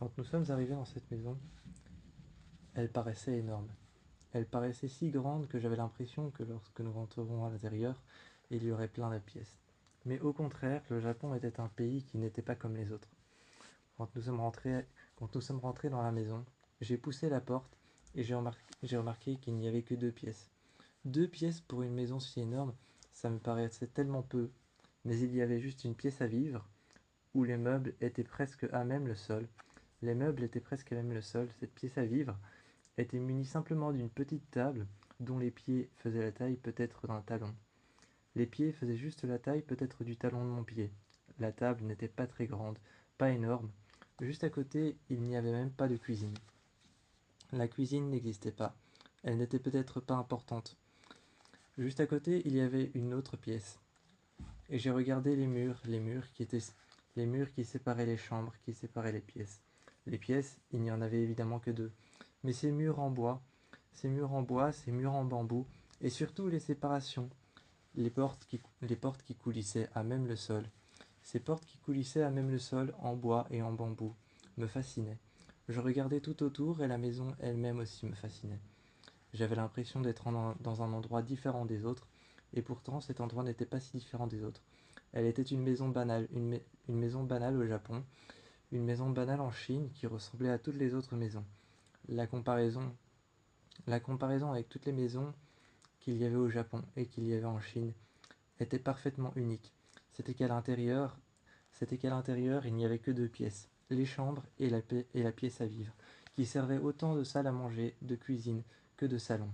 Quand nous sommes arrivés dans cette maison, elle paraissait énorme. Elle paraissait si grande que j'avais l'impression que lorsque nous rentrerons à l'intérieur, il y aurait plein de pièces. Mais au contraire, le Japon était un pays qui n'était pas comme les autres. Quand nous sommes rentrés, Quand nous sommes rentrés dans la maison, j'ai poussé la porte et j'ai remarqué qu'il n'y avait que 2 pièces. 2 pièces pour une maison si énorme, ça me paraissait tellement peu. Mais il y avait juste une pièce à vivre, où les meubles étaient presque à même le sol. Les meubles étaient presque à même le sol. Cette pièce à vivre était munie simplement d'une petite table dont les pieds faisaient la taille peut-être d'un talon. Les pieds faisaient juste la taille peut-être du talon de mon pied. La table n'était pas très grande, pas énorme. Juste à côté, il n'y avait même pas de cuisine. La cuisine n'existait pas. Elle n'était peut-être pas importante. Juste à côté, il y avait une autre pièce. Et j'ai regardé les murs qui séparaient les chambres, qui séparaient les pièces. Les pièces, il n'y en avait évidemment que 2. Mais ces murs en bois, ces murs en bambou, et surtout les séparations, les portes qui coulissaient à même le sol. Ces portes qui coulissaient à même le sol, en bois et en bambou, me fascinaient. Je regardais tout autour et la maison elle-même aussi me fascinait. J'avais l'impression d'être dans un endroit différent des autres, et pourtant cet endroit n'était pas si différent des autres. Elle était une maison banale, une maison banale au Japon, une maison banale en Chine qui ressemblait à toutes les autres maisons. La comparaison, la comparaison avec toutes les maisons qu'il y avait au Japon et qu'il y avait en Chine était parfaitement unique. C'était qu'à l'intérieur, il n'y avait que 2 pièces, les chambres et la pièce à vivre, qui servaient autant de salle à manger, de cuisine, que de salon.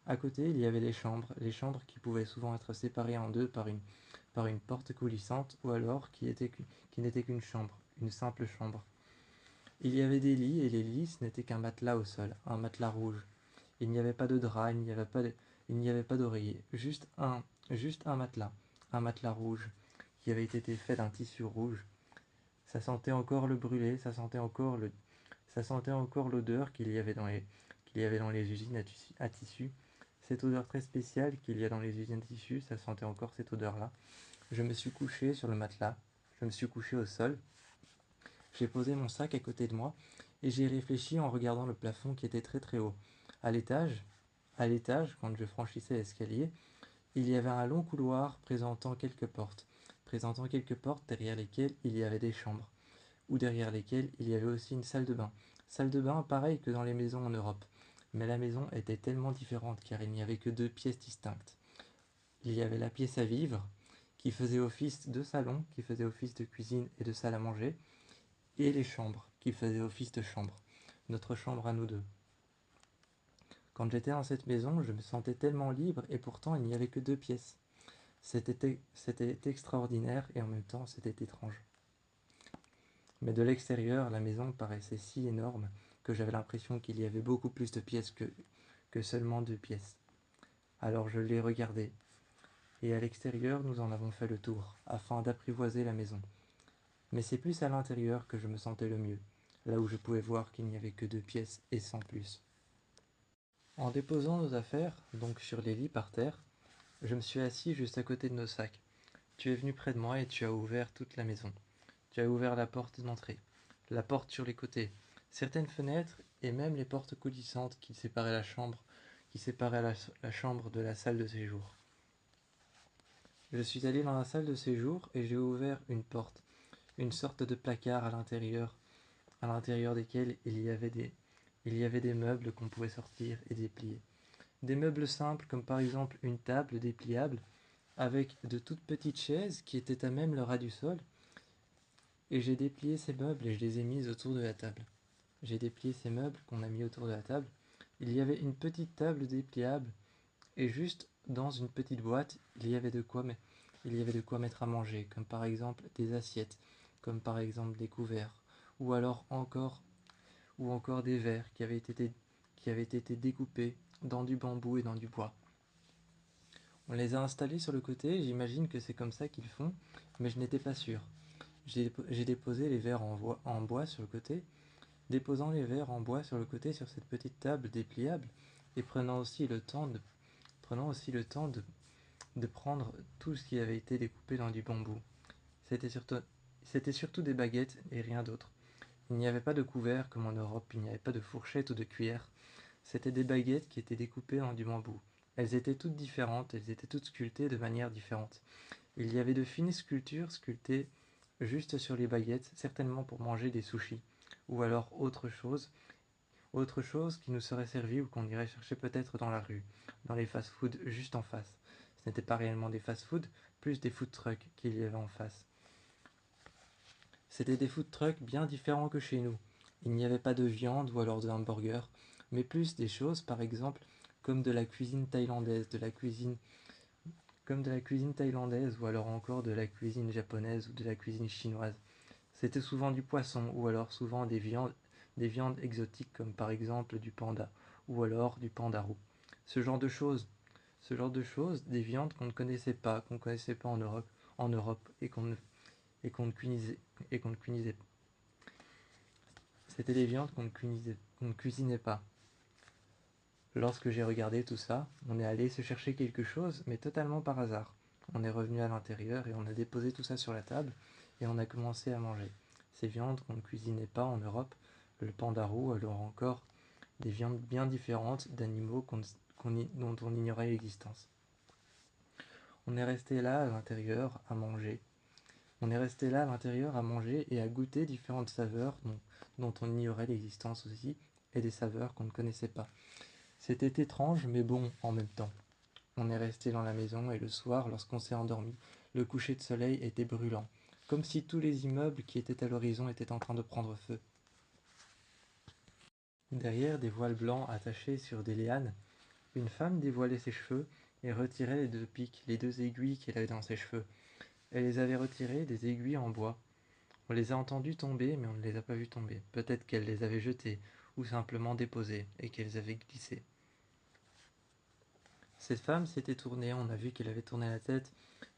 À côté, il y avait les chambres qui pouvaient souvent être séparées en deux par une porte coulissante, ou alors qui n'était qu'une chambre, une simple chambre. Il y avait des lits, et les lits, ce n'était qu'un matelas au sol, un matelas rouge. Il n'y avait pas de drap, il n'y avait pas d'oreiller, juste un matelas rouge, qui avait été fait d'un tissu rouge. Ça sentait encore le brûlé, ça sentait encore l'odeur qu'il y avait dans les usines à tissu. Cette odeur très spéciale qu'il y a dans les usines à tissu, ça sentait encore cette odeur-là. Je me suis couché sur le matelas, je me suis couché au sol, j'ai posé mon sac à côté de moi et j'ai réfléchi en regardant le plafond qui était très très haut. À l'étage, quand je franchissais l'escalier, il y avait un long couloir présentant quelques portes derrière lesquelles il y avait des chambres, ou derrière lesquelles il y avait aussi une salle de bain. Salle de bain pareille que dans les maisons en Europe. Mais la maison était tellement différente car il n'y avait que 2 pièces distinctes. Il y avait la pièce à vivre, qui faisait office de salon, qui faisait office de cuisine et de salle à manger, et les chambres, qui faisaient office de chambre, notre chambre à nous deux. Quand j'étais dans cette maison, je me sentais tellement libre et pourtant il n'y avait que 2 pièces. C'était extraordinaire et en même temps c'était étrange. Mais de l'extérieur, la maison paraissait si énorme que j'avais l'impression qu'il y avait beaucoup plus de pièces que seulement 2 pièces. Alors je l'ai regardé, et à l'extérieur nous en avons fait le tour, afin d'apprivoiser la maison. Mais c'est plus à l'intérieur que je me sentais le mieux, là où je pouvais voir qu'il n'y avait que 2 pièces et sans plus. En déposant nos affaires, donc sur les lits par terre, je me suis assis juste à côté de nos sacs. Tu es venu près de moi et tu as ouvert toute la maison. Tu as ouvert la porte d'entrée, la porte sur les côtés, certaines fenêtres et même les portes coulissantes qui séparaient la chambre de la salle de séjour. Je suis allé dans la salle de séjour et j'ai ouvert une porte, une sorte de placard à l'intérieur desquels il y avait des meubles qu'on pouvait sortir et déplier. Des meubles simples comme par exemple une table dépliable avec de toutes petites chaises qui étaient à même le ras du sol. Et j'ai déplié ces meubles et je les ai mis autour de la table. J'ai déplié ces meubles qu'on a mis autour de la table. Il y avait une petite table dépliable et juste dans une petite boîte, il y avait de quoi mettre à manger, comme par exemple des assiettes, comme par exemple des couverts, ou alors encore des verres qui avaient été découpés dans du bambou et dans du bois. On les a installés sur le côté, j'imagine que c'est comme ça qu'ils font, mais je n'étais pas sûr. J'ai déposé les verres en bois sur le côté, déposant les verres en bois sur le côté sur cette petite table dépliable, et prenant aussi le temps de prendre tout ce qui avait été découpé dans du bambou. C'était surtout, C'était surtout des baguettes et rien d'autre. Il n'y avait pas de couvert comme en Europe, il n'y avait pas de fourchette ou de cuillère. C'étaient des baguettes qui étaient découpées en du bambou. Elles étaient toutes différentes, elles étaient toutes sculptées de manière différente. Il y avait de fines sculptures sculptées juste sur les baguettes, certainement pour manger des sushis, ou alors autre chose qui nous serait servi ou qu'on irait chercher peut-être dans la rue, dans les fast-foods juste en face. Ce n'était pas réellement des fast-foods, plus des food trucks qu'il y avait en face. C'étaient des food trucks bien différents que chez nous. Il n'y avait pas de viande ou alors de hamburger, mais plus des choses, par exemple, comme de la cuisine thaïlandaise, comme de la cuisine thaïlandaise ou alors encore de la cuisine japonaise ou de la cuisine chinoise. C'était souvent du poisson ou alors souvent des viandes exotiques comme par exemple du panda ou alors du pandarou. Ce genre de choses, des viandes qu'on ne connaissait pas en Europe et qu'on ne cuisinait, et qu'on ne cuisinait. C'était des viandes qu'on ne cuisinait pas. Lorsque j'ai regardé tout ça, on est allé se chercher quelque chose, mais totalement par hasard. On est revenu à l'intérieur et on a déposé tout ça sur la table et on a commencé à manger. Ces viandes qu'on ne cuisinait pas en Europe, le pandarou, alors encore des viandes bien différentes d'animaux dont on ignorait l'existence. On est resté là à l'intérieur à manger. On est resté là à l'intérieur à manger et à goûter différentes saveurs dont on ignorait l'existence aussi et des saveurs qu'on ne connaissait pas. C'était étrange mais bon en même temps. On est resté dans la maison et le soir, lorsqu'on s'est endormi, le coucher de soleil était brûlant, comme si tous les immeubles qui étaient à l'horizon étaient en train de prendre feu. Derrière des voiles blancs attachés sur des lianes, une femme dévoilait ses cheveux et retirait les deux pics, les deux aiguilles qu'elle avait dans ses cheveux. Elle les avait retirées des aiguilles en bois. On les a entendues tomber, mais on ne les a pas vues tomber. Peut-être qu'elle les avait jetées, ou simplement déposées, et qu'elles avaient glissé. Cette femme s'était tournée, on a vu qu'elle avait tourné la tête,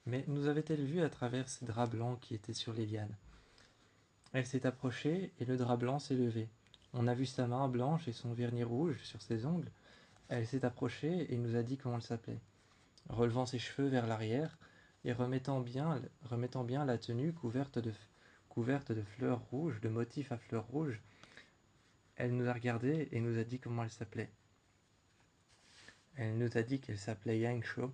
mais nous avait-elle vu à travers ces draps blancs qui étaient sur les lianes? Elle s'est approchée, et le drap blanc s'est levé. On a vu sa main blanche et son vernis rouge sur ses ongles. Elle s'est approchée et nous a dit comment elle s'appelait. Relevant ses cheveux vers l'arrière, et remettant bien la tenue couverte de fleurs rouges, de motifs à fleurs rouges, elle nous a regardé et nous a dit comment elle s'appelait. Elle nous a dit qu'elle s'appelait Yang Sho.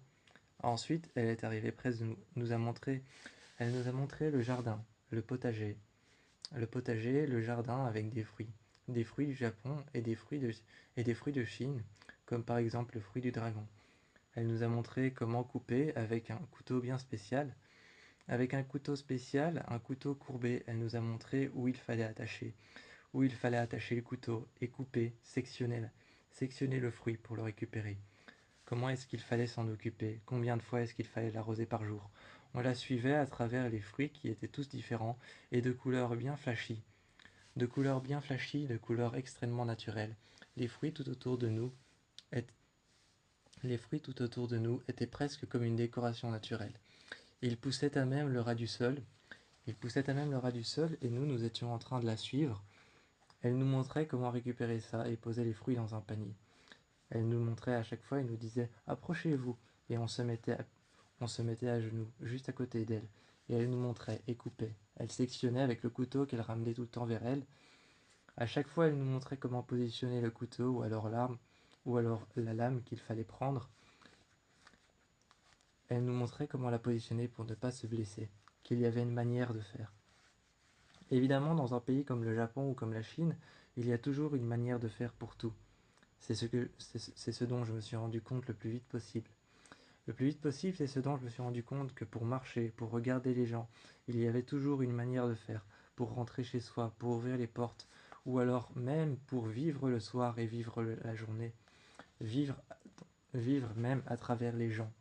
Ensuite, elle est arrivée près de nous, elle nous a montré le jardin, le potager, le jardin avec des fruits du Japon et des fruits de Chine, comme par exemple le fruit du dragon. Elle nous a montré comment couper avec un couteau bien spécial. Avec un couteau spécial, un couteau courbé, elle nous a montré où il fallait attacher le couteau et couper, sectionner le fruit pour le récupérer. Comment est-ce qu'il fallait s'en occuper? Combien de fois est-ce qu'il fallait l'arroser par jour? On la suivait à travers les fruits qui étaient tous différents et de couleurs bien flashy. De couleurs extrêmement naturelles. Les fruits tout autour de nous étaient presque comme une décoration naturelle. Ils poussaient à même le ras du sol. Ils poussaient à même le ras du sol et nous étions en train de la suivre. Elle nous montrait comment récupérer ça et poser les fruits dans un panier. Elle nous montrait à chaque fois et nous disait approchez-vous et on se mettait à genoux juste à côté d'elle et elle nous montrait et coupait. Elle sectionnait avec le couteau qu'elle ramenait tout le temps vers elle. À chaque fois, elle nous montrait comment positionner le couteau ou alors la lame qu'il fallait prendre. Elle nous montrait comment la positionner pour ne pas se blesser, qu'il y avait une manière de faire. Évidemment, dans un pays comme le Japon ou comme la Chine, il y a toujours une manière de faire pour tout. C'est ce dont je me suis rendu compte le plus vite possible. Le plus vite possible, c'est ce dont je me suis rendu compte que pour marcher, pour regarder les gens, il y avait toujours une manière de faire, pour rentrer chez soi, pour ouvrir les portes, ou alors même pour vivre le soir et vivre la journée, vivre, vivre même à travers les gens.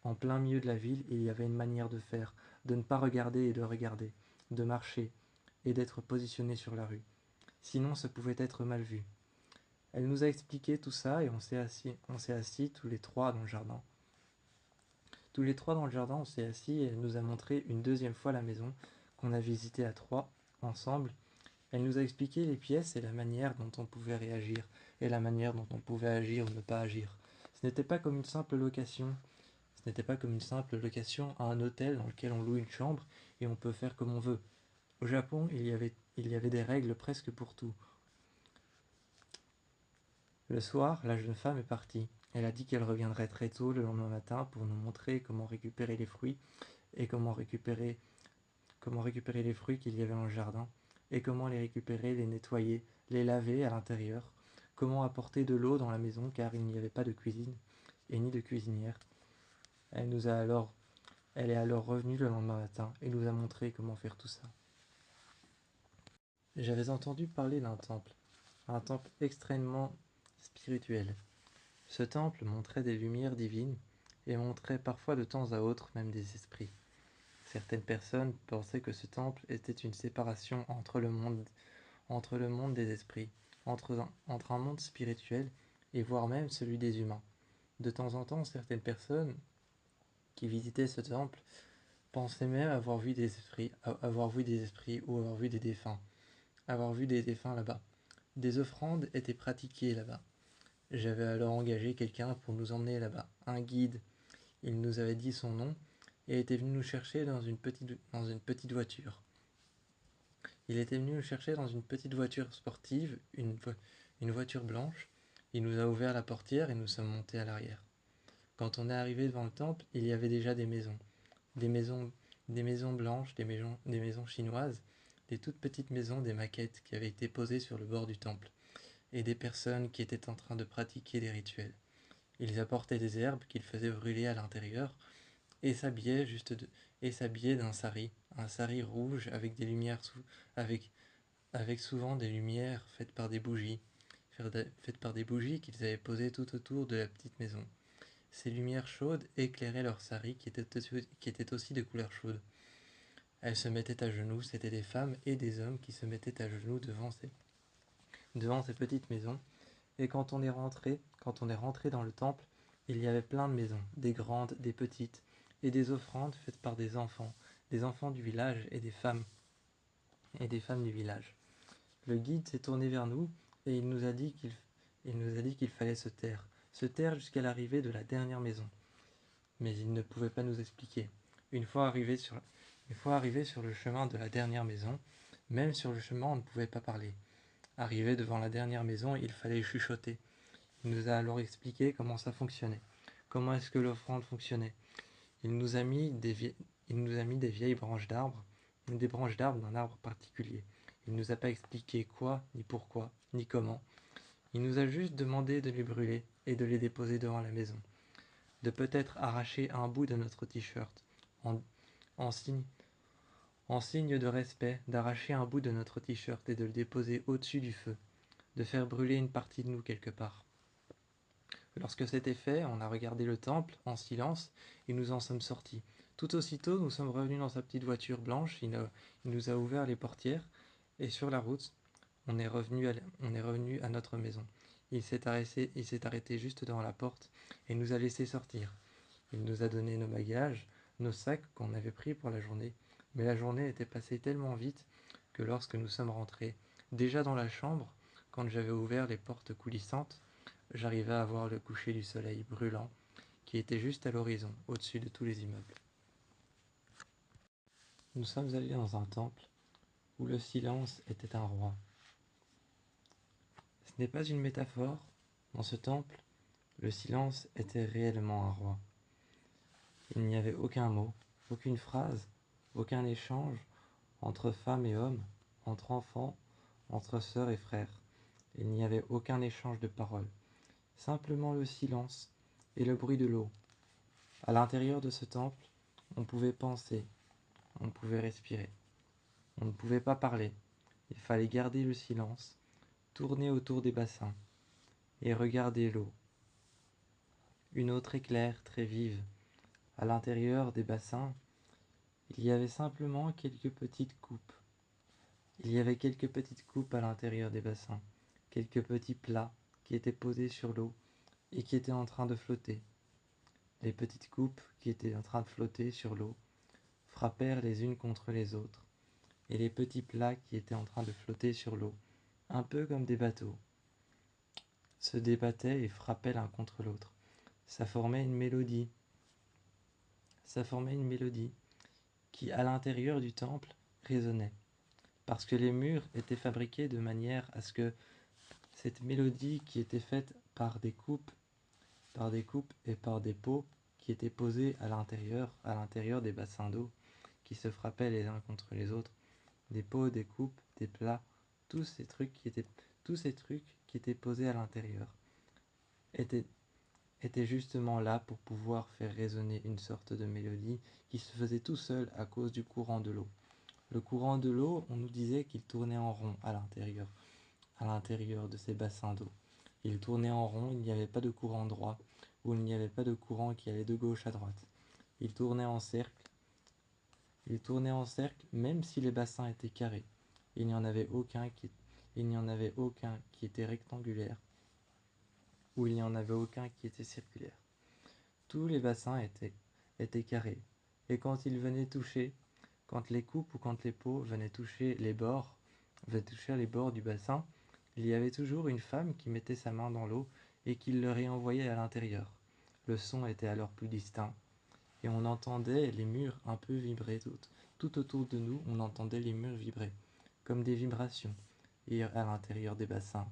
En plein milieu de la ville, il y avait une manière de faire, de ne pas regarder et de regarder, de marcher et d'être positionné sur la rue. Sinon, ça pouvait être mal vu. Elle nous a expliqué tout ça et on s'est assis tous les trois dans le jardin. Tous les trois dans le jardin, on s'est assis et elle nous a montré une deuxième fois la maison qu'on a visitée à trois, ensemble. Elle nous a expliqué les pièces et la manière dont on pouvait réagir et la manière dont on pouvait agir ou ne pas agir. Ce n'était pas comme une simple location. Ce n'était pas comme une simple location à un hôtel dans lequel on loue une chambre et on peut faire comme on veut. Au Japon, il y avait des règles presque pour tout. Le soir, la jeune femme est partie. Elle a dit qu'elle reviendrait très tôt le lendemain matin pour nous montrer comment récupérer les fruits et comment récupérer les fruits qu'il y avait dans le jardin et comment les récupérer, les nettoyer, les laver à l'intérieur, comment apporter de l'eau dans la maison car il n'y avait pas de cuisine et ni de cuisinière. Elle est alors revenue le lendemain matin et nous a montré comment faire tout ça. J'avais entendu parler d'un temple, un temple extrêmement spirituel. Ce temple montrait des lumières divines et montrait parfois de temps à autre même des esprits. Certaines personnes pensaient que ce temple était une séparation entre le monde des esprits, entre un monde spirituel et voire même celui des humains. De temps en temps, certaines personnes qui visitaient ce temple pensaient même avoir vu des esprits ou avoir vu des défunts là-bas. Des offrandes étaient pratiquées là-bas. J'avais alors engagé quelqu'un pour nous emmener là-bas, un guide. Il nous avait dit son nom et était venu nous chercher dans une petite voiture. Il était venu nous chercher dans une petite voiture sportive, une voiture blanche. Il nous a ouvert la portière et nous sommes montés à l'arrière. Quand on est arrivé devant le temple, il y avait déjà des maisons. Des maisons, des maisons blanches, des maisons chinoises, des toutes petites maisons, des maquettes qui avaient été posées sur le bord du temple, et des personnes qui étaient en train de pratiquer des rituels. Ils apportaient des herbes qu'ils faisaient brûler à l'intérieur et s'habillaient d'un sari, un sari rouge avec des lumières avec, avec souvent des lumières faites par des bougies qu'ils avaient posées tout autour de la petite maison. Ces lumières chaudes éclairaient leur sari qui était aussi de couleur chaude. Elles se mettaient à genoux, c'étaient des femmes et des hommes qui se mettaient à genoux devant ces petites maisons. Et quand on est rentré dans le temple, il y avait plein de maisons, des grandes, des petites, et des offrandes faites par des enfants du village et des femmes du village. Le guide s'est tourné vers nous et il nous a dit qu'il fallait se taire jusqu'à l'arrivée de la dernière maison. Mais il ne pouvait pas nous expliquer. Une fois arrivé sur le chemin de la dernière maison, même sur le chemin on ne pouvait pas parler. Arrivé devant la dernière maison, il fallait chuchoter. Il nous a alors expliqué comment ça fonctionnait, comment est-ce que l'offrande fonctionnait. Il nous a mis des vieilles branches d'arbres, des branches d'arbres d'un arbre particulier. Il ne nous a pas expliqué quoi, ni pourquoi, ni comment. Il nous a juste demandé de les brûler et de les déposer devant la maison. De peut-être arracher un bout de notre t-shirt, en, en signe, en signe de respect, d'arracher un bout de notre t-shirt et de le déposer au-dessus du feu, de faire brûler une partie de nous quelque part. Lorsque c'était fait, on a regardé le temple en silence et nous en sommes sortis. Tout aussitôt, nous sommes revenus dans sa petite voiture blanche, il nous a ouvert les portières et sur la route, on est revenu à notre maison. Il s'est arrêté juste devant la porte et nous a laissé sortir. Il nous a donné nos bagages, nos sacs qu'on avait pris pour la journée, mais la journée était passée tellement vite que lorsque nous sommes rentrés, déjà dans la chambre, quand j'avais ouvert les portes coulissantes, j'arrivais à voir le coucher du soleil brûlant qui était juste à l'horizon, au-dessus de tous les immeubles. Nous sommes allés dans un temple où le silence était un roi. Ce n'est pas une métaphore, dans ce temple, le silence était réellement un roi. Il n'y avait aucun mot, aucune phrase, aucun échange entre femmes et hommes, entre enfants, entre sœurs et frères. Il n'y avait aucun échange de paroles, simplement le silence et le bruit de l'eau. À l'intérieur de ce temple, on pouvait penser, on pouvait respirer. On ne pouvait pas parler. Il fallait garder le silence, tourner autour des bassins et regarder l'eau. Une eau très claire, très vive. À l'intérieur des bassins, il y avait simplement quelques petites coupes. Il y avait quelques petites coupes à l'intérieur des bassins, quelques petits plats qui étaient posés sur l'eau et qui étaient en train de flotter. Les petites coupes qui étaient en train de flotter sur l'eau frappèrent les unes contre les autres, et les petits plats qui étaient en train de flotter sur l'eau, un peu comme des bateaux, se débattaient et frappaient l'un contre l'autre. Ça formait une mélodie. Ça formait une mélodie qui, à l'intérieur du temple, résonnait. parce que les murs étaient fabriqués de manière à ce que cette mélodie qui était faite par des coupes et par des pots qui étaient posés à l'intérieur des bassins d'eau, qui se frappaient les uns contre les autres, des pots, des coupes, des plats, tous ces trucs qui étaient posés à l'intérieur étaient, étaient justement là pour pouvoir faire résonner une sorte de mélodie qui se faisait tout seul à cause du courant de l'eau. Le courant de l'eau, on nous disait qu'il tournait en rond à l'intérieur de ces bassins d'eau. Il tournait en rond, il n'y avait pas de courant droit, ou il n'y avait pas de courant qui allait de gauche à droite. Il tournait en cercle, même si les bassins étaient carrés. Il n'y en avait aucun qui était rectangulaire, ou il n'y en avait aucun qui était circulaire. Tous les bassins étaient carrés. Et quand ils venaient toucher, quand les coupes ou quand les pots venaient toucher les bords du bassin, il y avait toujours une femme qui mettait sa main dans l'eau et qui le réenvoyait à l'intérieur. Le son était alors plus distinct, et on entendait les murs un peu vibrer tout autour de nous, on entendait les murs vibrer, comme des vibrations. Et à l'intérieur des bassins,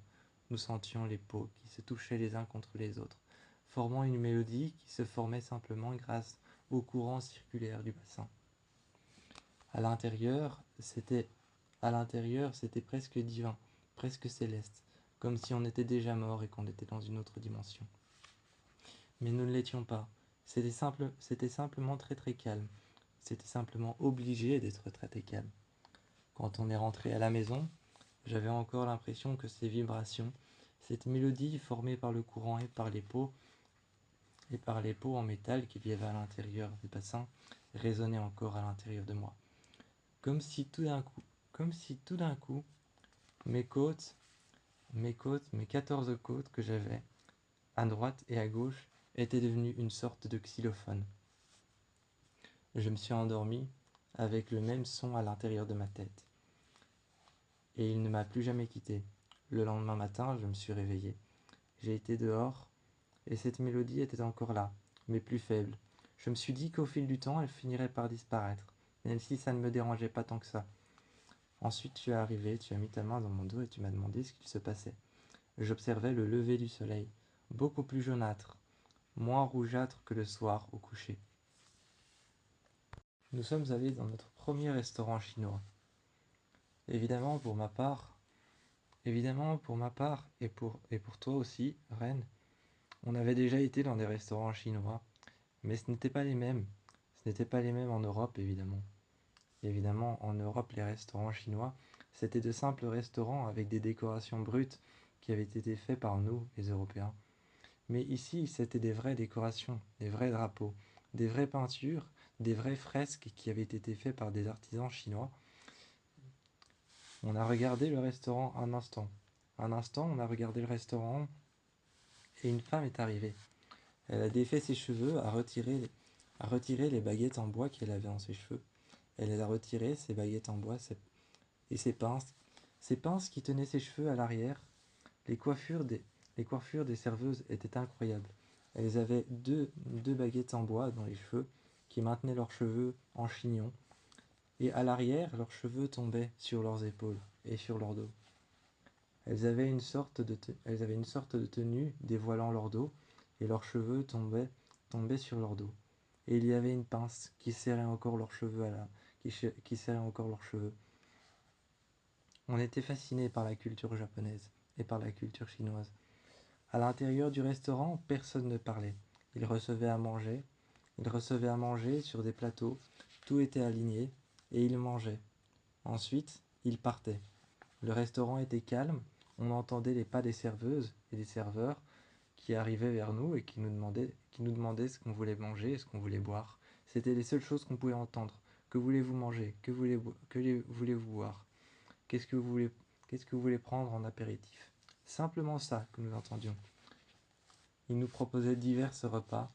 nous sentions les pots qui se touchaient les uns contre les autres, formant une mélodie qui se formait simplement grâce au courant circulaire du bassin. À l'intérieur, c'était presque divin, presque céleste, comme si on était déjà mort et qu'on était dans une autre dimension. Mais nous ne l'étions pas. C'était simplement très très calme. C'était simplement obligé d'être très très calme. Quand on est rentré à la maison, j'avais encore l'impression que ces vibrations, cette mélodie formée par le courant et par les pots en métal qu'il y avait à l'intérieur du bassin, résonnait encore à l'intérieur de moi. Comme si tout d'un coup, mes 14 côtes que j'avais, à droite et à gauche, étaient devenues une sorte de xylophone. Je me suis endormi avec le même son à l'intérieur de ma tête. Et il ne m'a plus jamais quitté. Le lendemain matin, je me suis réveillé. J'ai été dehors, et cette mélodie était encore là, mais plus faible. Je me suis dit qu'au fil du temps, elle finirait par disparaître, même si ça ne me dérangeait pas tant que ça. Ensuite, tu es arrivé, tu as mis ta main dans mon dos et tu m'as demandé ce qu'il se passait. J'observais le lever du soleil, beaucoup plus jaunâtre, moins rougeâtre que le soir au coucher. Nous sommes allés dans notre premier restaurant chinois. Évidemment, pour ma part et pour toi aussi, Rennes, on avait déjà été dans des restaurants chinois, mais ce n'étaient pas les mêmes. Ce n'étaient pas les mêmes en Europe, évidemment. Évidemment, en Europe, les restaurants chinois, c'était de simples restaurants avec des décorations brutes qui avaient été faits par nous, les Européens. Mais ici, c'était des vraies décorations, des vrais drapeaux, des vraies peintures, des vraies fresques qui avaient été faites par des artisans chinois. On a regardé le restaurant un instant. Un instant, on a regardé le restaurant et une femme est arrivée. Elle a défait ses cheveux, a retiré les baguettes en bois qu'elle avait dans ses cheveux. Elle a retiré ses baguettes en bois et ses pinces qui tenaient ses cheveux à l'arrière. Les coiffures des serveuses étaient incroyables. Elles avaient deux baguettes en bois dans les cheveux qui maintenaient leurs cheveux en chignon. Et à l'arrière, leurs cheveux tombaient sur leurs épaules et sur leur dos. Elles avaient une sorte de tenue dévoilant leur dos et leurs cheveux tombaient sur leur dos. Et il y avait une pince qui serrait encore leurs cheveux qui serrait encore leurs cheveux. On était fascinés par la culture japonaise et par la culture chinoise. À l'intérieur du restaurant, personne ne parlait. Ils recevaient à manger sur des plateaux, tout était aligné, et ils mangeaient. Ensuite, ils partaient. Le restaurant était calme, on entendait les pas des serveuses et des serveurs qui arrivaient vers nous et qui nous demandaient ce qu'on voulait manger et ce qu'on voulait boire. C'était les seules choses qu'on pouvait entendre. Que voulez-vous manger? Que voulez-vous boire? Qu'est-ce que vous voulez prendre en apéritif? Simplement ça que nous entendions. Ils nous proposaient divers repas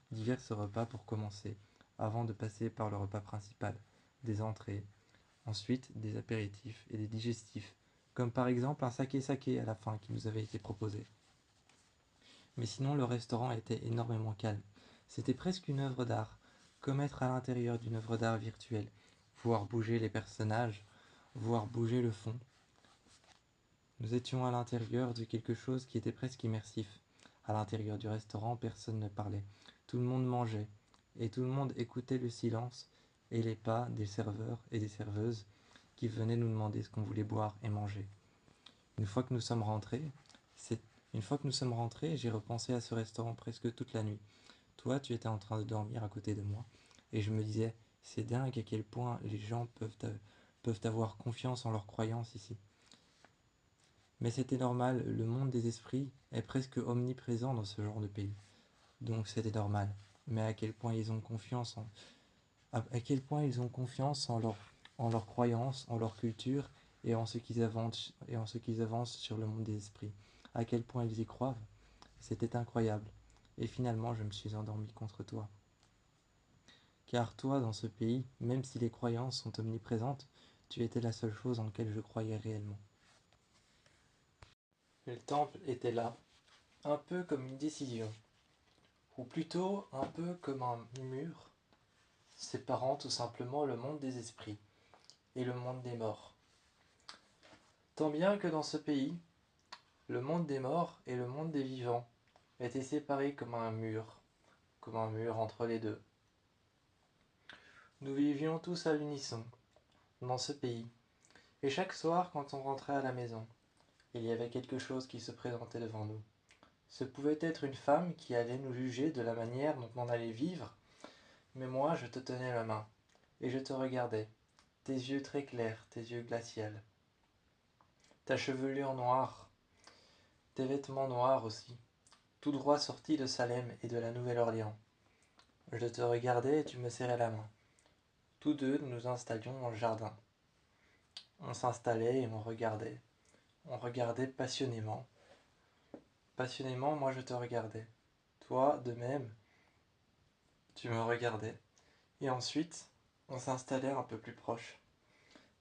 pour commencer, avant de passer par le repas principal, des entrées, ensuite des apéritifs et des digestifs, comme par exemple un saké à la fin qui nous avait été proposé. Mais sinon, le restaurant était énormément calme. C'était presque une œuvre d'art, comme être à l'intérieur d'une œuvre d'art virtuelle, voir bouger les personnages voir bouger le fond. Nous étions à l'intérieur de quelque chose qui était presque immersif. À l'intérieur du restaurant, personne ne parlait. Tout le monde mangeait, et tout le monde écoutait le silence et les pas des serveurs et des serveuses qui venaient nous demander ce qu'on voulait boire et manger. Une fois que nous sommes rentrés, j'ai repensé à ce restaurant presque toute la nuit. Toi, tu étais en train de dormir à côté de moi, et je me disais, c'est dingue à quel point les gens peuvent avoir confiance en leurs croyances ici. Mais c'était normal, le monde des esprits est presque omniprésent dans ce genre de pays. Donc c'était normal. Mais à quel point ils ont confiance à quel point ils ont confiance en leurs croyances, en leur culture et en ce qu'ils avancent sur le monde des esprits. À quel point ils y croient. C'était incroyable. Et finalement, je me suis endormi contre toi. Car toi, dans ce pays, même si les croyances sont omniprésentes, tu étais la seule chose en laquelle je croyais réellement. Le temple était là, un peu comme une décision, ou plutôt un peu comme un mur séparant tout simplement le monde des esprits et le monde des morts. Tant bien que dans ce pays, le monde des morts et le monde des vivants étaient séparés comme un mur entre les deux. Nous vivions tous à l'unisson dans ce pays, et chaque soir quand on rentrait à la maison, il y avait quelque chose qui se présentait devant nous. Ce pouvait être une femme qui allait nous juger de la manière dont on allait vivre, mais moi je te tenais la main, et je te regardais, tes yeux très clairs, tes yeux glaciales, ta chevelure noire, tes vêtements noirs aussi, tout droit sortis de Salem et de la Nouvelle-Orléans. Je te regardais et tu me serrais la main. Tous deux, nous nous installions dans le jardin. On s'installait et on regardait. On regardait passionnément. Passionnément, moi je te regardais. Toi, de même, tu me regardais. Et ensuite, on s'installait un peu plus proche.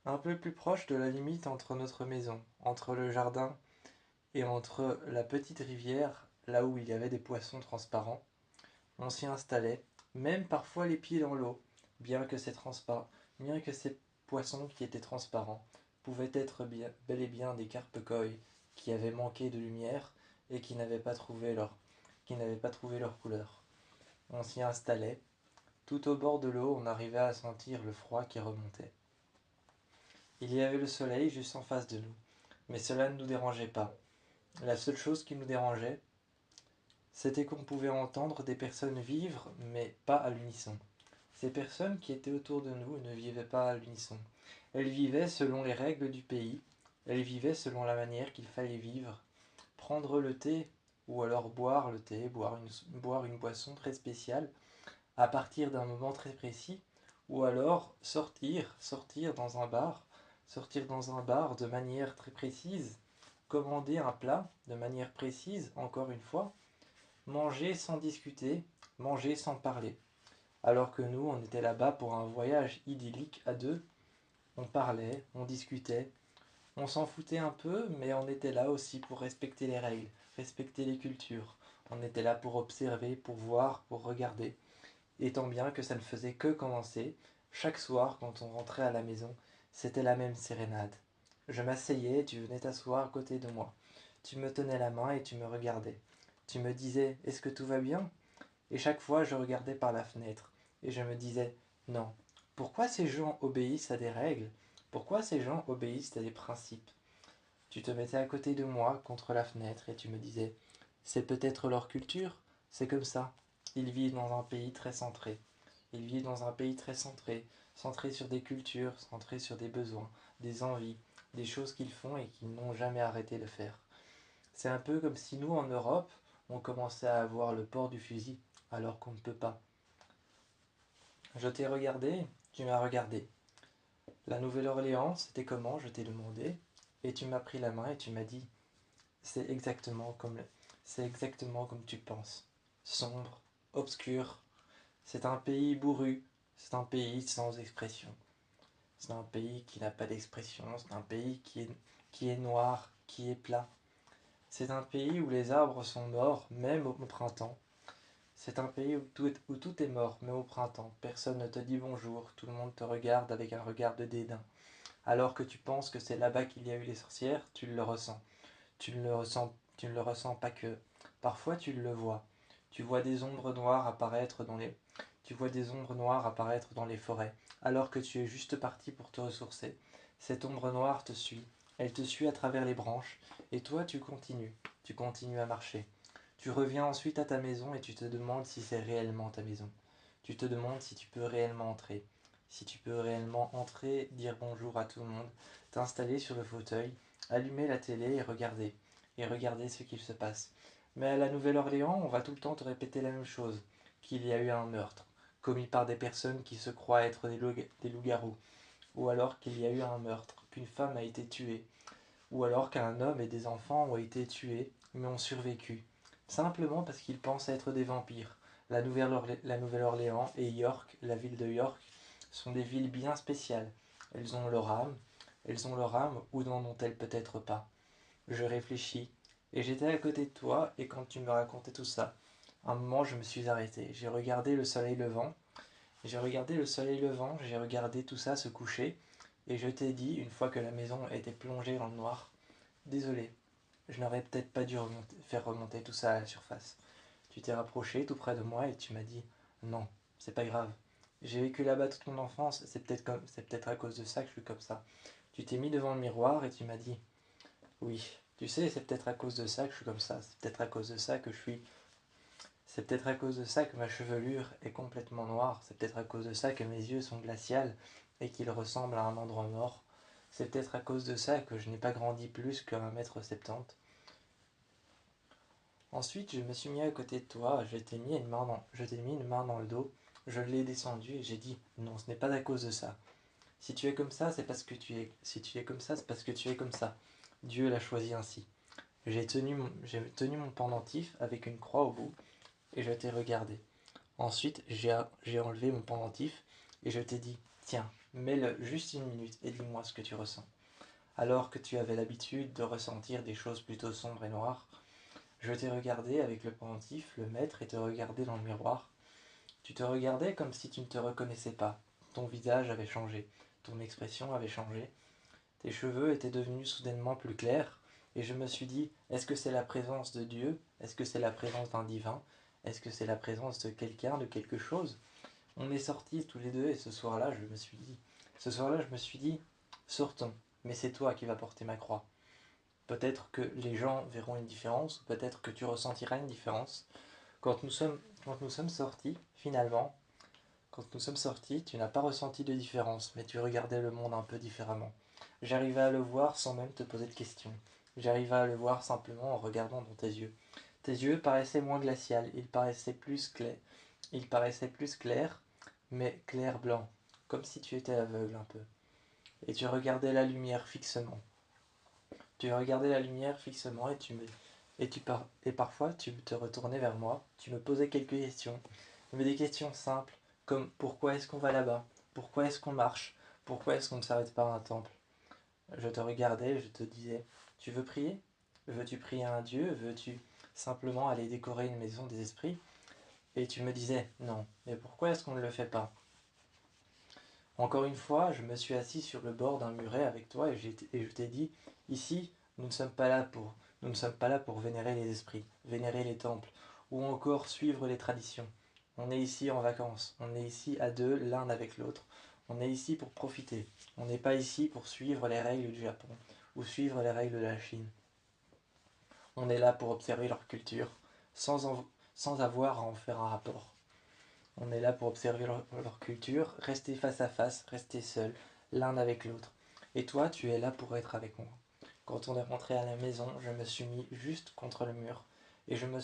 Un peu plus proche de la limite entre notre maison, entre le jardin et entre la petite rivière, là où il y avait des poissons transparents. On s'y installait, même parfois les pieds dans l'eau, bien que ces poissons qui étaient transparents pouvaient être bel et bien des carpe-koi qui avaient manqué de lumière et qui n'avaient pas trouvé leur couleur. On s'y installait. Tout au bord de l'eau, on arrivait à sentir le froid qui remontait. Il y avait le soleil juste en face de nous, mais cela ne nous dérangeait pas. La seule chose qui nous dérangeait, c'était qu'on pouvait entendre des personnes vivre, mais pas à l'unisson. Ces personnes qui étaient autour de nous ne vivaient pas à l'unisson. Elles vivaient selon les règles du pays, elles vivaient selon la manière qu'il fallait vivre. Prendre le thé, ou alors boire le thé, boire une boisson très spéciale, à partir d'un moment très précis, ou alors sortir dans un bar de manière très précise, commander un plat de manière précise, encore une fois, manger sans discuter, manger sans parler. Alors que nous, on était là-bas pour un voyage idyllique à deux, on parlait, on discutait, on s'en foutait un peu, mais on était là aussi pour respecter les règles, respecter les cultures. On était là pour observer, pour voir, pour regarder. Et tant bien que ça ne faisait que commencer, chaque soir quand on rentrait à la maison, c'était la même sérénade. Je m'asseyais, tu venais t'asseoir à côté de moi. Tu me tenais la main et tu me regardais. Tu me disais, est-ce que tout va bien? Et chaque fois, je regardais par la fenêtre et je me disais, non, pourquoi ces gens obéissent à des règles? Pourquoi ces gens obéissent à des principes? Tu te mettais à côté de moi, contre la fenêtre, et tu me disais, c'est peut-être leur culture, c'est comme ça. Ils vivent dans un pays très centré. Ils vivent dans un pays très centré, centré sur des cultures, centré sur des besoins, des envies, des choses qu'ils font et qu'ils n'ont jamais arrêté de faire. C'est un peu comme si nous, en Europe, on commençait à avoir le port du fusil, alors qu'on ne peut pas. Je t'ai regardé, tu m'as regardé. La Nouvelle-Orléans, c'était comment? Je t'ai demandé. Et tu m'as pris la main et tu m'as dit, c'est exactement comme, c'est exactement comme tu penses. Sombre, obscur. C'est un pays bourru. C'est un pays sans expression. C'est un pays qui n'a pas d'expression. C'est un pays qui est noir, qui est plat. C'est un pays où les arbres sont morts, même au printemps. C'est un pays où tout est mort, même au printemps. Personne ne te dit bonjour, tout le monde te regarde avec un regard de dédain. Alors que tu penses que c'est là-bas qu'il y a eu les sorcières, tu le ressens. Tu ne le ressens pas que. Parfois tu le vois. Tu vois des ombres noires apparaître dans les. Tu vois des ombres noires apparaître dans les forêts, alors que tu es juste parti pour te ressourcer. Cette ombre noire te suit. Elle te suit à travers les branches, et toi tu continues. Tu continues à marcher. Tu reviens ensuite à ta maison et tu te demandes si c'est réellement ta maison. Tu te demandes si tu peux réellement entrer. Si tu peux réellement entrer, dire bonjour à tout le monde, t'installer sur le fauteuil, allumer la télé et regarder ce qu'il se passe. Mais à la Nouvelle-Orléans, on va tout le temps te répéter la même chose, qu'il y a eu un meurtre, commis par des personnes qui se croient être des loups-garous, ou alors qu'il y a eu un meurtre, qu'une femme a été tuée, ou alors qu'un homme et des enfants ont été tués, mais ont survécu, simplement parce qu'ils pensent être des vampires. La Nouvelle-Orléans et York, la ville de York, sont des villes bien spéciales. Elles ont leur âme, ou n'en ont-elles peut-être pas. Je réfléchis, et j'étais à côté de toi, et quand tu me racontais tout ça, un moment je me suis arrêté. J'ai regardé le soleil levant, j'ai regardé tout ça se coucher, et je t'ai dit, une fois que la maison était plongée dans le noir, désolé, je n'aurais peut-être pas dû faire remonter tout ça à la surface. Tu t'es rapproché tout près de moi et tu m'as dit, non, c'est pas grave. J'ai vécu là-bas toute mon enfance, c'est peut-être à cause de ça que je suis comme ça. Tu t'es mis devant le miroir et tu m'as dit, oui, tu sais, c'est peut-être à cause de ça que je suis comme ça, c'est peut-être à cause de ça que je suis. C'est peut-être à cause de ça que ma chevelure est complètement noire, c'est peut-être à cause de ça que mes yeux sont glaciales et qu'ils ressemblent à un endroit mort. C'est peut-être à cause de ça que je n'ai pas grandi plus qu'à 1,70 m. Ensuite, je me suis mis à côté de toi, je t'ai mis une main dans le dos, je l'ai descendu et j'ai dit, non, ce n'est pas à cause de ça. Si tu es comme ça, c'est parce que tu es, si tu es comme ça, c'est parce que tu es comme ça. Dieu l'a choisi ainsi. J'ai tenu mon pendentif avec une croix au bout et je t'ai regardé. Ensuite, j'ai enlevé mon pendentif et je t'ai dit, tiens, mets-le juste une minute et dis-moi ce que tu ressens. Alors que tu avais l'habitude de ressentir des choses plutôt sombres et noires, je t'ai regardé avec le pendentif, le mettre et te regarder dans le miroir. Tu te regardais comme si tu ne te reconnaissais pas. Ton visage avait changé, ton expression avait changé, tes cheveux étaient devenus soudainement plus clairs, et je me suis dit, est-ce que c'est la présence de Dieu? Est-ce que c'est la présence d'un divin? Est-ce que c'est la présence de quelqu'un, de quelque chose? On est sortis tous les deux et ce soir-là, je me suis dit, sortons, mais c'est toi qui vas porter ma croix. Peut-être que les gens verront une différence, ou peut-être que tu ressentiras une différence. Quand nous sommes sortis, finalement, quand nous sommes sortis, tu n'as pas ressenti de différence, mais tu regardais le monde un peu différemment. J'arrivais à le voir sans même te poser de questions. J'arrivais à le voir simplement en regardant dans tes yeux. Tes yeux paraissaient moins glaciaux, ils paraissaient plus clairs, mais clair-blanc, comme si tu étais aveugle un peu. Et tu regardais la lumière fixement. Tu regardais la lumière fixement et parfois tu te retournais vers moi, tu me posais quelques questions, mais des questions simples, comme pourquoi est-ce qu'on va là-bas? Pourquoi est-ce qu'on marche? Pourquoi est-ce qu'on ne s'arrête pas à un temple? Je te regardais et je te disais, tu veux prier? Veux-tu prier à un Dieu? Veux-tu simplement aller décorer une maison des esprits? Et tu me disais, non, mais pourquoi est-ce qu'on ne le fait pas? Encore une fois, je me suis assis sur le bord d'un muret avec toi et je t'ai dit, ici, nous ne sommes pas là pour vénérer les esprits, vénérer les temples, ou encore suivre les traditions. On est ici en vacances, on est ici à deux, l'un avec l'autre. On est ici pour profiter. On n'est pas ici pour suivre les règles du Japon ou suivre les règles de la Chine. On est là pour observer leur culture sans avoir à en faire un rapport. On est là pour observer leur culture, rester face à face, rester seul, l'un avec l'autre. Et toi, tu es là pour être avec moi. Quand on est rentré à la maison, je me suis mis juste contre le mur et je me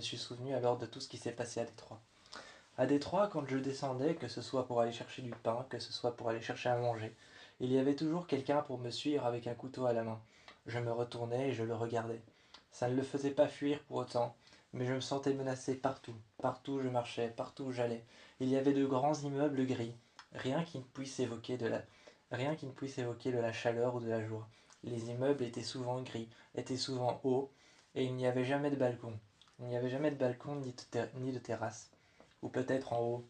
suis souvenu alors de tout ce qui s'est passé à Détroit. À Détroit, quand je descendais, que ce soit pour aller chercher du pain, que ce soit pour aller chercher à manger, il y avait toujours quelqu'un pour me suivre avec un couteau à la main. Je me retournais et je le regardais. Ça ne le faisait pas fuir pour autant, mais je me sentais menacé partout. Partout où je marchais, partout où j'allais. Il y avait de grands immeubles gris, rien qui ne puisse évoquer de la, rien qui ne puisse évoquer de la chaleur ou de la joie. Les immeubles étaient souvent gris, étaient souvent hauts, et il n'y avait jamais de balcon. Il n'y avait jamais de balcon ni de terrasse. Ou peut-être en haut.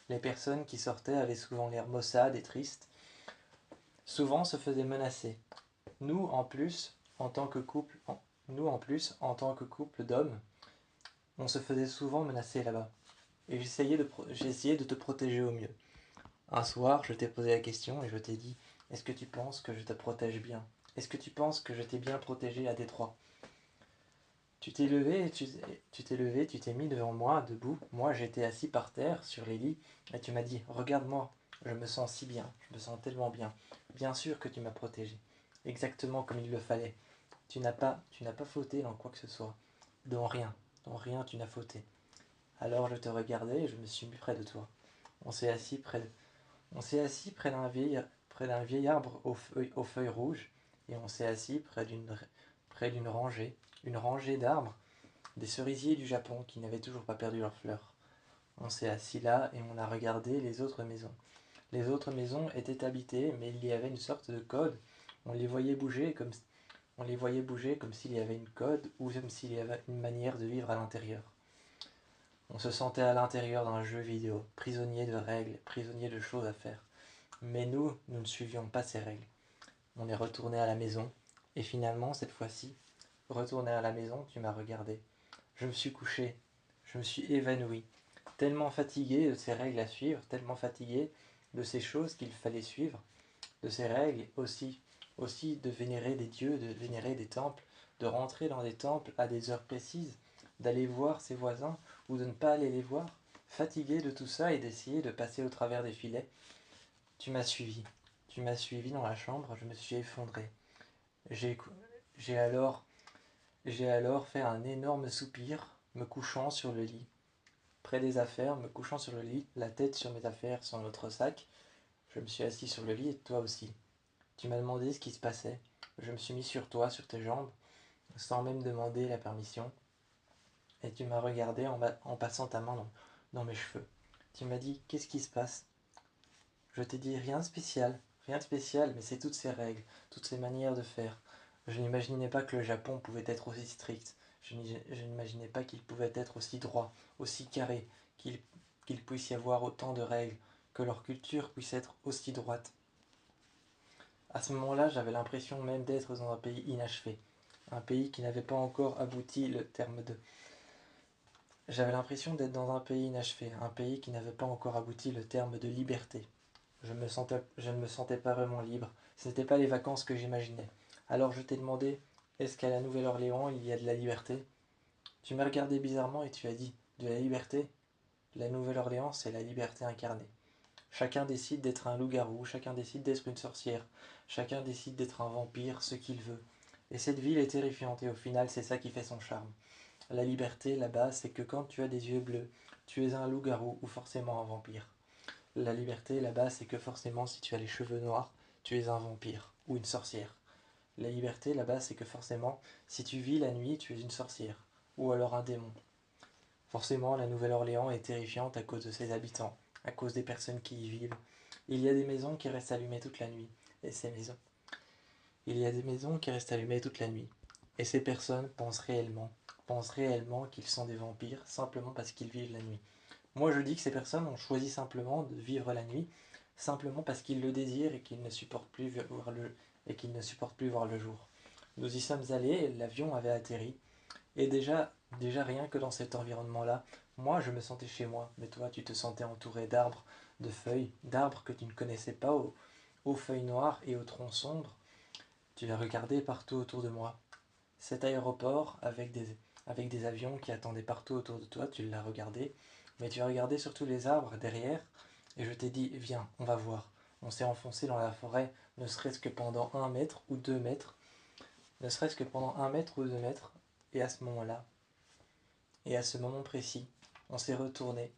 Les personnes qui sortaient avaient souvent l'air maussades et tristes, Souvent se faisaient menacer. Nous, en plus, en tant que couple, en tant que couple d'hommes, on se faisait souvent menacer là-bas. Et j'ai essayé de te protéger au mieux. Un soir, je t'ai posé la question et je t'ai dit, est-ce que tu penses que je te protège bien? Est-ce que tu penses que je t'ai bien protégé à Détroit? Tu t'es levé, tu t'es mis devant moi, debout. Moi, j'étais assis par terre, sur les lits, et tu m'as dit, regarde-moi, je me sens si bien, je me sens tellement bien. Bien sûr que tu m'as protégé, exactement comme il le fallait. Tu n'as pas fauté dans quoi que ce soit. Dans rien tu n'as fauté. Alors je te regardais et je me suis mis près de toi. On s'est assis près de, on s'est assis près d'un vieil arbre aux feuilles rouges, et on s'est assis près une rangée d'arbres, des cerisiers du Japon qui n'avaient toujours pas perdu leurs fleurs. On s'est assis là et on a regardé les autres maisons. Les autres maisons étaient habitées, mais il y avait une sorte de code. On les voyait bouger comme, on les voyait bouger comme s'il y avait une code ou comme s'il y avait une manière de vivre à l'intérieur. On se sentait à l'intérieur d'un jeu vidéo, prisonnier de règles, prisonnier de choses à faire. Mais nous ne suivions pas ces règles. On est retourné à la maison, et finalement, cette fois-ci, retourné à la maison, tu m'as regardé. Je me suis couché, je me suis évanoui, tellement fatigué de ces règles à suivre, tellement fatigué de ces choses qu'il fallait suivre, de ces règles aussi de vénérer des dieux, de vénérer des temples, de rentrer dans des temples à des heures précises, d'aller voir ses voisins ou de ne pas aller les voir, fatigué de tout ça et d'essayer de passer au travers des filets. Tu m'as suivi. Tu m'as suivi dans la chambre, je me suis effondré. J'ai j'ai alors, j'ai alors fait un énorme soupir, me couchant sur le lit. Près des affaires, me couchant sur le lit, la tête sur mes affaires, sur notre sac. Je me suis assis sur le lit et toi aussi. Tu m'as demandé ce qui se passait. Je me suis mis sur toi, sur tes jambes, sans même demander la permission. Et tu m'as regardé en passant ta main dans mes cheveux. Tu m'as dit, qu'est-ce qui se passe? Je t'ai dit rien de spécial, mais c'est toutes ces règles, toutes ces manières de faire. Je n'imaginais pas que le Japon pouvait être aussi strict. Je n'imaginais pas qu'il pouvait être aussi droit, aussi carré, qu'il puisse y avoir autant de règles, que leur culture puisse être aussi droite. À ce moment-là, j'avais l'impression même d'être dans un pays inachevé, un pays qui n'avait pas encore abouti le terme de. J'avais l'impression d'être dans un pays inachevé, un pays qui n'avait pas encore abouti le terme de liberté. Je ne me sentais pas vraiment libre. Ce n'étaient pas les vacances que j'imaginais. Alors je t'ai demandé, est-ce qu'à la Nouvelle-Orléans il y a de la liberté? Tu m'as regardé bizarrement et tu as dit, de la liberté? La Nouvelle-Orléans, c'est la liberté incarnée. Chacun décide d'être un loup-garou, chacun décide d'être une sorcière, chacun décide d'être un vampire, ce qu'il veut. Et cette ville est terrifiante et au final c'est ça qui fait son charme. La liberté là-bas, c'est que quand tu as des yeux bleus, tu es un loup-garou ou forcément un vampire. La liberté là-bas, c'est que forcément, si tu as les cheveux noirs, tu es un vampire ou une sorcière. La liberté là-bas, c'est que forcément, si tu vis la nuit, tu es une sorcière ou alors un démon. Forcément, la Nouvelle-Orléans est terrifiante à cause de ses habitants, à cause des personnes qui y vivent. Il y a des maisons qui restent allumées toute la nuit, et ces maisons. Il y a des maisons qui restent allumées toute la nuit, et ces personnes pensent réellement qu'ils sont des vampires simplement parce qu'ils vivent la nuit. Moi, je dis que ces personnes ont choisi simplement de vivre la nuit, simplement parce qu'ils le désirent et qu'ils ne supportent plus voir le jour. Nous y sommes allés, l'avion avait atterri, et déjà rien que dans cet environnement-là, moi je me sentais chez moi, mais toi tu te sentais entouré d'arbres, de feuilles, d'arbres que tu ne connaissais pas, aux feuilles noires et aux troncs sombres. Tu as regardé partout autour de moi. Cet aéroport avec des avions qui attendaient partout autour de toi, tu l'as regardé, mais tu as regardé surtout les arbres derrière, et je t'ai dit, viens, on va voir. On s'est enfoncé dans la forêt, ne serait-ce que pendant 1 mètre ou 2 mètres, ne serait-ce que pendant 1 mètre ou 2 mètres, et à ce moment-là, et à ce moment précis, on s'est retourné,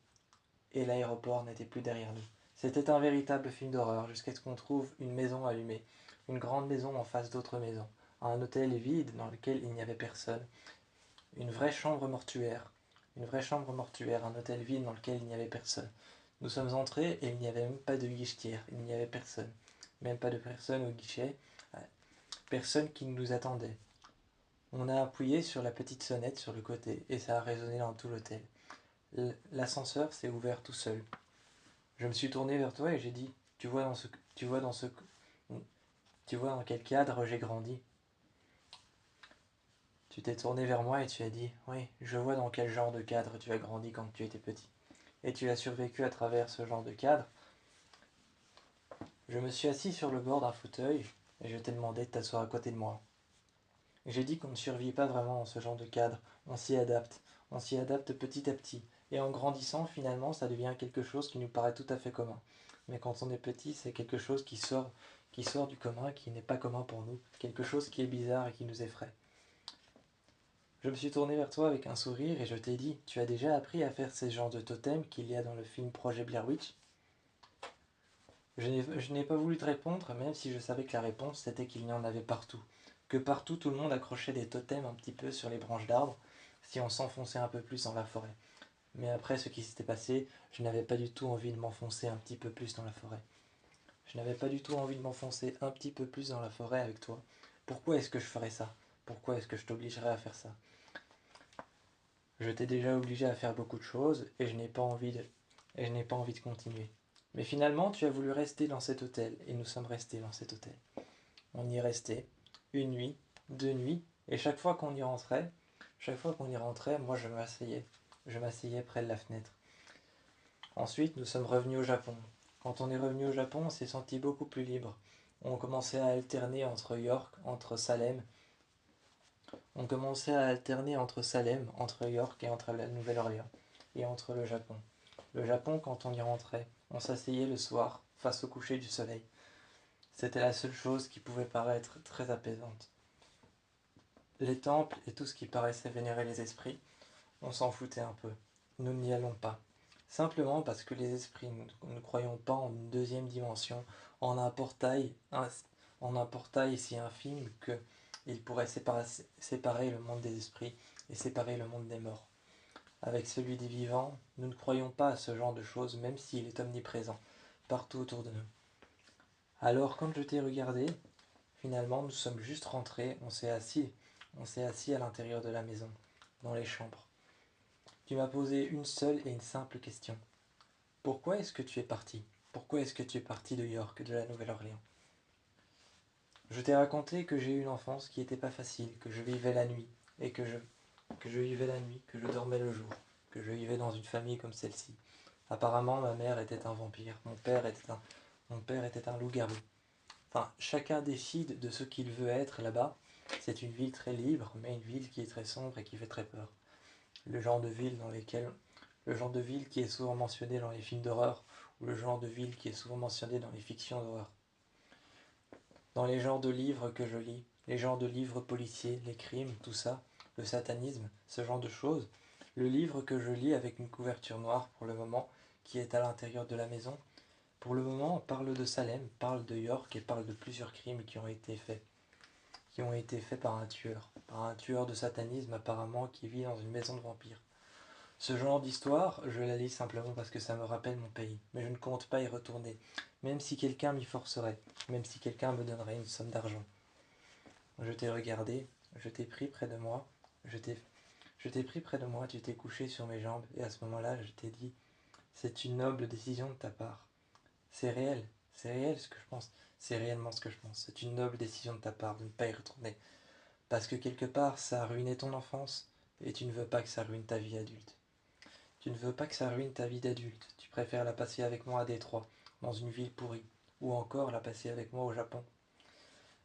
et l'aéroport n'était plus derrière nous. C'était un véritable film d'horreur, jusqu'à ce qu'on trouve une maison allumée, une grande maison en face d'autres maisons, un hôtel vide dans lequel il n'y avait personne, une vraie chambre mortuaire, un hôtel vide dans lequel il n'y avait personne. Nous sommes entrés et il n'y avait même pas de guichetière, il n'y avait personne, même pas de personne au guichet, personne qui nous attendait. On a appuyé sur la petite sonnette sur le côté et ça a résonné dans tout l'hôtel. L'ascenseur s'est ouvert tout seul. Je me suis tourné vers toi et j'ai dit, tu vois dans ce Tu vois dans quel cadre j'ai grandi? Tu t'es tourné vers moi et tu as dit, oui, je vois dans quel genre de cadre tu as grandi quand tu étais petit. Et tu as survécu à travers ce genre de cadre. Je me suis assis sur le bord d'un fauteuil et je t'ai demandé de t'asseoir à côté de moi. J'ai dit qu'on ne survit pas vraiment dans ce genre de cadre, on s'y adapte. On s'y adapte petit à petit. Et en grandissant, finalement, ça devient quelque chose qui nous paraît tout à fait commun. Mais quand on est petit, c'est quelque chose qui sort du commun, qui n'est pas commun pour nous. Quelque chose qui est bizarre et qui nous effraie. Je me suis tourné vers toi avec un sourire et je t'ai dit, tu as déjà appris à faire ces genres de totems qu'il y a dans le film Projet Blair Witch? Je n'ai pas voulu te répondre, même si je savais que la réponse c'était qu'il y en avait partout. Que partout tout le monde accrochait des totems un petit peu sur les branches d'arbres, si on s'enfonçait un peu plus dans la forêt. Mais après ce qui s'était passé, je n'avais pas du tout envie de m'enfoncer un petit peu plus dans la forêt. Je n'avais pas du tout envie de m'enfoncer un petit peu plus dans la forêt avec toi. Pourquoi est-ce que je ferais ça? Pourquoi est-ce que je t'obligerais à faire ça? Je t'ai déjà obligé à faire beaucoup de choses et je n'ai pas envie de continuer. Mais finalement, tu as voulu rester dans cet hôtel et nous sommes restés dans cet hôtel. On y est resté une nuit, 2 nuits, et chaque fois qu'on y rentrait, moi je m'asseyais. Je m'asseyais près de la fenêtre. Ensuite, nous sommes revenus au Japon. Quand on est revenu au Japon, on s'est senti beaucoup plus libre. On commençait à alterner entre York, entre Salem. On commençait à alterner entre Salem, entre York et entre la Nouvelle-Orléans, et entre le Japon. Le Japon, quand on y rentrait, on s'asseyait le soir, face au coucher du soleil. C'était la seule chose qui pouvait paraître très apaisante. Les temples et tout ce qui paraissait vénérer les esprits, on s'en foutait un peu. Nous n'y allons pas. Simplement parce que les esprits, nous ne croyons pas en une deuxième dimension, en un portail si infime qu'il pourrait séparer le monde des esprits et séparer le monde des morts. Avec celui des vivants, nous ne croyons pas à ce genre de choses, même s'il est omniprésent, partout autour de nous. Alors, quand je t'ai regardé, finalement, nous sommes juste rentrés, on s'est assis à l'intérieur de la maison, dans les chambres. Tu m'as posé une seule et une simple question. Pourquoi est-ce que tu es parti? Pourquoi est-ce que tu es parti de York, de la Nouvelle-Orléans? Je t'ai raconté que j'ai eu une enfance qui n'était pas facile, que je vivais la nuit, et que je vivais la nuit, que je dormais le jour, que je vivais dans une famille comme celle-ci. Apparemment, ma mère était un vampire, mon père était un loup-garou. Enfin, chacun décide de ce qu'il veut être là-bas. C'est une ville très libre, mais une ville qui est très sombre et qui fait très peur. Le genre de ville le genre de ville qui est souvent mentionné dans les films d'horreur, ou le genre de ville qui est souvent mentionné dans les fictions d'horreur. Dans les genres de livres que je lis, les genres de livres policiers, les crimes, tout ça, le satanisme, ce genre de choses, le livre que je lis avec une couverture noire pour le moment, qui est à l'intérieur de la maison, pour le moment, on parle de Salem, parle de York et parle de plusieurs crimes qui ont été faits par un tueur de satanisme apparemment qui vit dans une maison de vampires. Ce genre d'histoire, je la lis simplement parce que ça me rappelle mon pays, mais je ne compte pas y retourner, même si quelqu'un m'y forcerait, même si quelqu'un me donnerait une somme d'argent. Je t'ai regardé, je t'ai pris près de moi, je t'ai pris près de moi, tu t'es couché sur mes jambes, et à ce moment-là, je t'ai dit, c'est une noble décision de ta part. C'est réel, c'est réel ce que je pense, c'est réellement ce que je pense. C'est une noble décision de ta part de ne pas y retourner. Parce que quelque part, ça a ruiné ton enfance, et tu ne veux pas que ça ruine ta vie adulte. Tu ne veux pas que ça ruine ta vie d'adulte. Tu préfères la passer avec moi à Détroit, dans une ville pourrie, ou encore la passer avec moi au Japon.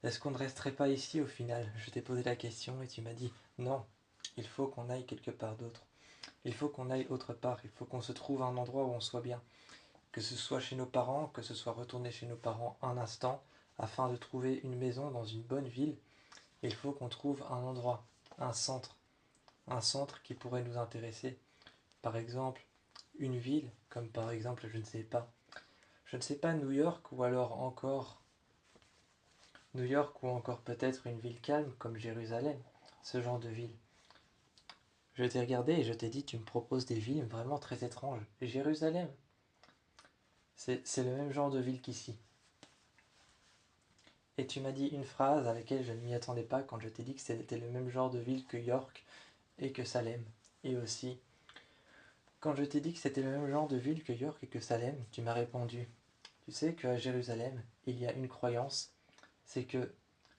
Est-ce qu'on ne resterait pas ici au final? Je t'ai posé la question et tu m'as dit non, il faut qu'on aille quelque part d'autre. Il faut qu'on aille autre part, il faut qu'on se trouve un endroit où on soit bien. Que ce soit chez nos parents, que ce soit retourner chez nos parents un instant, afin de trouver une maison dans une bonne ville, il faut qu'on trouve un endroit, un centre qui pourrait nous intéresser. Par exemple, une ville, comme par exemple, je ne sais pas New York ou encore peut-être une ville calme comme Jérusalem, ce genre de ville. Je t'ai regardé et je t'ai dit, tu me proposes des villes vraiment très étranges. Jérusalem, c'est le même genre de ville qu'ici. Et tu m'as dit une phrase à laquelle je ne m'y attendais pas quand je t'ai dit que c'était le même genre de ville que York et que Salem. Et aussi, quand je t'ai dit que c'était le même genre de ville que York et que Salem, tu m'as répondu, tu sais qu'à Jérusalem, il y a une croyance c'est que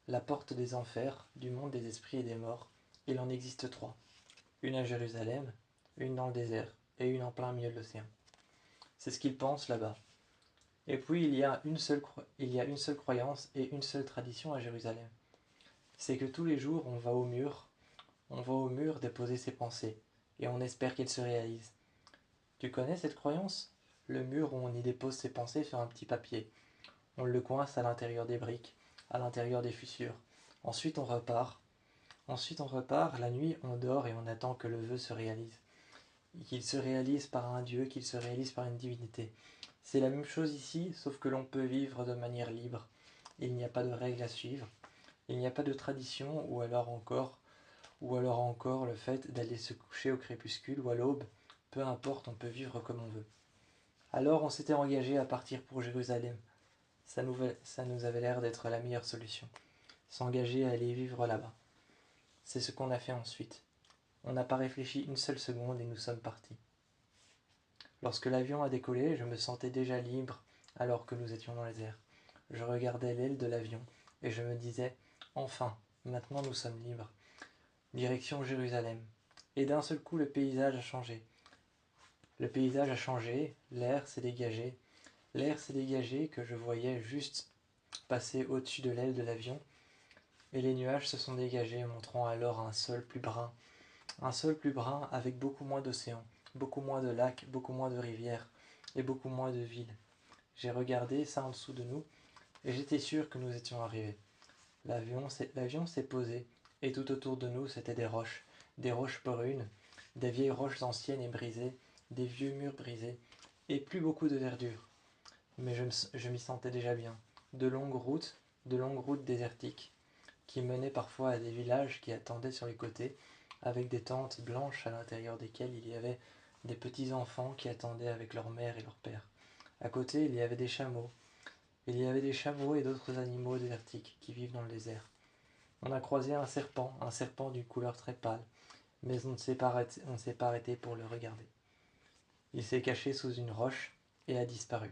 la porte des enfers, du monde des esprits et des morts, il en existe 3. Une à Jérusalem, une dans le désert et une en plein milieu de l'océan. C'est ce qu'ils pensent là-bas. Et puis il y a une seule croyance et une seule tradition à Jérusalem. C'est que tous les jours on va au mur déposer ses pensées, et on espère qu'elles se réalisent. Tu connais cette croyance? Le mur où on y dépose ses pensées sur un petit papier. On le coince à l'intérieur des briques, à l'intérieur des fissures. Ensuite on repart. La nuit on dort et on attend que le vœu se réalise. Qu'il se réalise par un Dieu, qu'il se réalise par une divinité. C'est la même chose ici, sauf que l'on peut vivre de manière libre. Il n'y a pas de règles à suivre. Il n'y a pas de tradition, ou alors encore le fait d'aller se coucher au crépuscule ou à l'aube. Peu importe, on peut vivre comme on veut. Alors on s'était engagé à partir pour Jérusalem. Ça nous avait l'air d'être la meilleure solution. S'engager à aller vivre là-bas. C'est ce qu'on a fait ensuite. On n'a pas réfléchi une seule seconde et nous sommes partis. Lorsque l'avion a décollé, je me sentais déjà libre alors que nous étions dans les airs. Je regardais l'aile de l'avion et je me disais « Enfin, maintenant nous sommes libres ». Direction Jérusalem. Et d'un seul coup, le paysage a changé. Le paysage a changé, l'air s'est dégagé. L'air s'est dégagé que je voyais juste passer au-dessus de l'aile de l'avion. Et les nuages se sont dégagés, montrant alors un sol plus brun. Un sol plus brun avec beaucoup moins d'océans, beaucoup moins de lacs, beaucoup moins de rivières et beaucoup moins de villes. J'ai regardé ça en dessous de nous et j'étais sûr que nous étions arrivés. L'avion s'est posé et tout autour de nous c'était des roches brunes, des vieilles roches anciennes et brisées, des vieux murs brisés et plus beaucoup de verdure. Mais je m'y sentais déjà bien. De longues routes désertiques qui menaient parfois à des villages qui attendaient sur les côtés avec des tentes blanches à l'intérieur desquelles il y avait des petits enfants qui attendaient avec leur mère et leur père. À côté, il y avait des chameaux. Il y avait des chameaux et d'autres animaux désertiques qui vivent dans le désert. On a croisé un serpent d'une couleur très pâle, mais on ne s'est pas arrêté pour le regarder. Il s'est caché sous une roche et a disparu.